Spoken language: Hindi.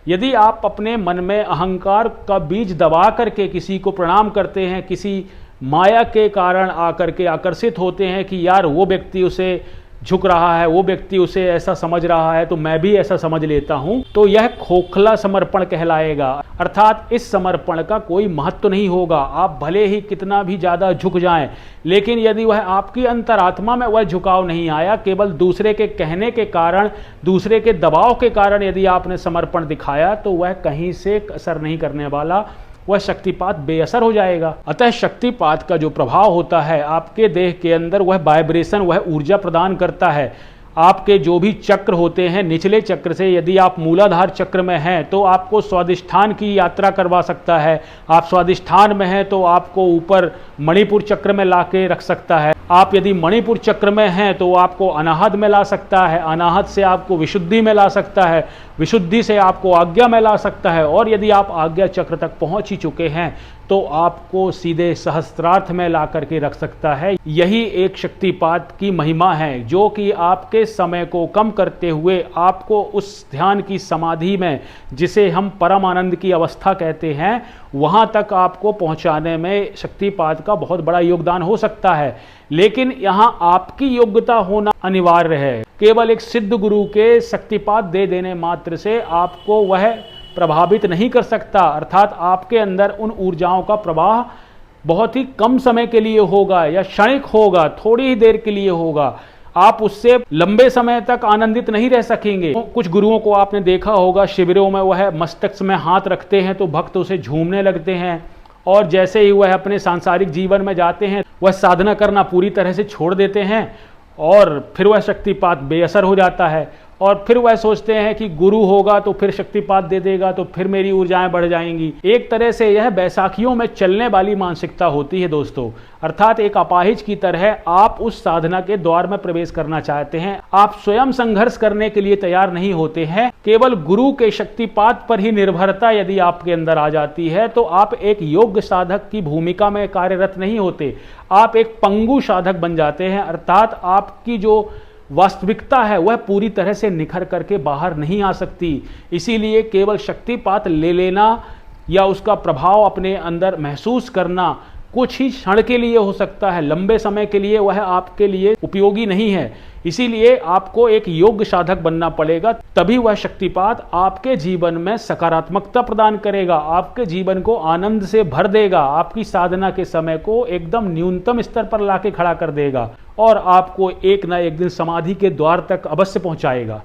यदि आप अपने मन में अहंकार का बीज दबा करके किसी को प्रणाम करते हैं, किसी माया के कारण आकर के आकर्षित होते हैं कि यार वो व्यक्ति उसे झुक रहा है, वो व्यक्ति उसे ऐसा समझ रहा है तो मैं भी ऐसा समझ लेता हूं, तो यह खोखला समर्पण कहलाएगा। अर्थात इस समर्पण का कोई महत्व नहीं होगा। आप भले ही कितना भी ज्यादा झुक जाएं, लेकिन यदि वह आपकी अंतरात्मा में वह झुकाव नहीं आया, केवल दूसरे के कहने के कारण, दूसरे के दबाव के कारण यदि आपने समर्पण दिखाया, तो वह कहीं से असर नहीं करने वाला, वह शक्तिपात बेअसर हो जाएगा। अतः शक्तिपात का जो प्रभाव होता है आपके देह के अंदर, वह वाइब्रेशन, वह ऊर्जा प्रदान करता है। आपके जो भी चक्र होते हैं, निचले चक्र से यदि आप मूलाधार चक्र में हैं तो आपको स्वादिष्ठान की यात्रा करवा सकता है। आप स्वादिष्ठान में हैं तो आपको ऊपर मणिपुर चक्र में लाके रख सकता है। आप यदि मणिपुर चक्र में हैं तो आपको अनाहत में ला सकता है, अनाहत से आपको विशुद्धि में ला सकता है, विशुद्धि से आपको आज्ञा में ला सकता है, और यदि आप आज्ञा चक्र तक पहुंच ही चुके हैं तो आपको सीधे सहस्त्रार्थ में ला करके रख सकता है। यही एक शक्तिपात की महिमा है, जो कि आपके समय को कम करते हुए आपको उस ध्यान की समाधि में, जिसे हम परम आनंद की अवस्था कहते हैं, वहां तक आपको पहुंचाने में शक्तिपात का बहुत बड़ा योगदान हो सकता है। लेकिन यहां आपकी योग्यता होना अनिवार्य है। केवल एक सिद्ध गुरु के शक्तिपात दे देने मात्र से आपको वह प्रभावित नहीं कर सकता। अर्थात आपके अंदर उन ऊर्जाओं का प्रवाह बहुत ही कम समय के लिए होगा या क्षणिक होगा, थोड़ी ही देर के लिए होगा। आप उससे लंबे समय तक आनंदित नहीं रह सकेंगे। कुछ गुरुओं को आपने देखा होगा, शिविरों में वह मस्तक में हाथ रखते हैं तो भक्त उसे झूमने लगते हैं, और जैसे ही वह अपने सांसारिक जीवन में जाते हैं वह साधना करना पूरी तरह से छोड़ देते हैं, और फिर वह शक्तिपात बेअसर हो जाता है। और फिर वह सोचते हैं कि गुरु होगा तो फिर शक्तिपात दे देगा तो फिर मेरी ऊर्जाएं बढ़ जाएंगी। एक तरह से यह बैसाखियों में चलने वाली मानसिकता होती है दोस्तों। अर्थात एक अपाहिज की तरह आप उस साधना के द्वार में प्रवेश करना चाहते हैं, आप स्वयं संघर्ष करने के लिए तैयार नहीं होते हैं। केवल गुरु के शक्तिपात पर ही निर्भरता यदि आपके अंदर आ जाती है तो आप एक योग्य साधक की भूमिका में कार्यरत नहीं होते, आप एक पंगु साधक बन जाते हैं। अर्थात आपकी जो वास्तविकता है वह पूरी तरह से निखर करके बाहर नहीं आ सकती। इसीलिए केवल शक्तिपात ले लेना या उसका प्रभाव अपने अंदर महसूस करना कुछ ही क्षण के लिए हो सकता है, लंबे समय के लिए वह आपके लिए उपयोगी नहीं है। इसीलिए आपको एक योग्य साधक बनना पड़ेगा, तभी वह शक्तिपात आपके जीवन में सकारात्मकता प्रदान करेगा, आपके जीवन को आनंद से भर देगा, आपकी साधना के समय को एकदम न्यूनतम स्तर पर लाके खड़ा कर देगा और आपको एक न एक दिन समाधि के द्वार तक अवश्य पहुंचाएगा।